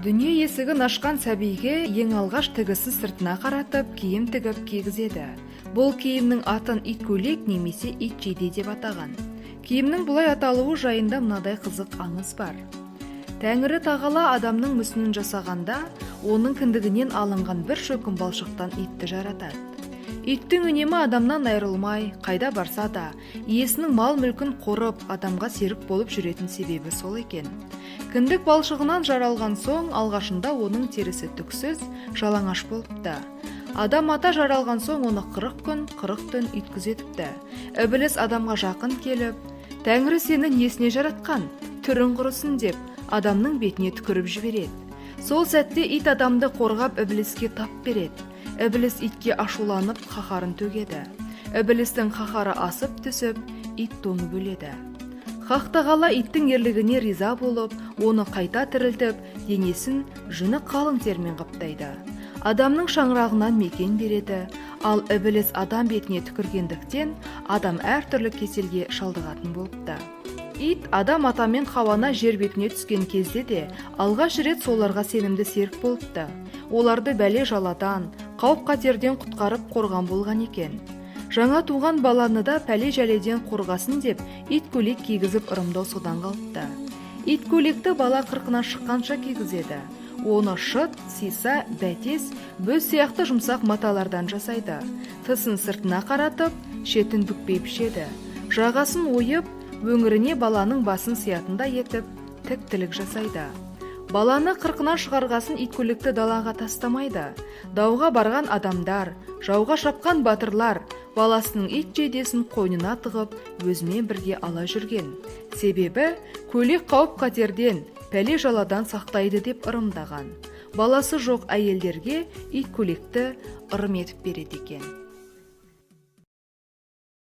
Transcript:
Дүние есігін ашқан сәбиге ең алғаш тігісін сыртына қаратып, киім тігіп кигізеді. Бұл киімнің атын ит көйлек немесе ит жейде деп атаған. Киімнің бұлай аталуы жайында мынадай қызық аңыз бар. Тәңірі тағала адамның мүсінін жасағанда, оның кіндігінен алынған бір шөкім балшықтан итті жаратады. Иттің үнемі адамнан айырылмай, қайда барса да, иесінің мал мүлкін қорып, адамға серік болып жүретін себебі сол екен. Кіндік балшығынан жаралған соң, алғашында оның терісі түксіз, жалаңаш болыпты. Адам ата жаралған соң оны 40 күн, 40 түн үткізетіпті. Ібіліс адамға жақын келіп, Тәңірі сені несіне жаратқан, түрін құрысын деп, адамның бетіне түкіріп жібереді. Сол сәтте ит адамды қорғап Ібіліске тап береді. Ібіліс итке ашуланып, қаһарын төгеді. Ібілістің қаһары асып түсіп, ит тоңып өледі. Хақ тағала иттің ерлігіне риза болып, оны қайта тірілтіп, денесін жүні қалың термен қаптайды. Адамның шаңырағынан мекен береді, ал Ібіліс адам бетіне түкіргендіктен адам әртүрлі кеселге шалдығатын болыпты. Ит адам атамен Хауана жер бетіне түскен кезде де алғаш рет соларға сенімді серік болыпты. Оларды бәле жаладан, қауіп-қатерден құтқарып қорған болған екен. Жаңа туған баланы да пәле-жәледен қорғасын деп ит көйлек кигізіп ырымдау содан қалыпты. Ит көйлекті бала қырқынан шыққанша кигізеді. Оны шыт, сиса, бәтес, бөз сияқты жұмсақ маталардан жасайды. Тысын сыртына қаратып, шетін бүкпей пішеді. Жағасын ойып, өңіріне баланың басын сиятында етіп, тіктілік жасайды. Баланы қырқынан шығарғасын ит көйлекті далаға тастамайды. Дауға барған адамдар, жауға шапқан батырлар баласының ит жейдесін қойнына тығып, өзімен бірге ала жүрген. Себебі көйлек қауіп-қатерден, пәле жаладан сақтайды деп ырымдаған. Баласы жоқ әйелдерге ит көйлекті ырым етіп береді екен.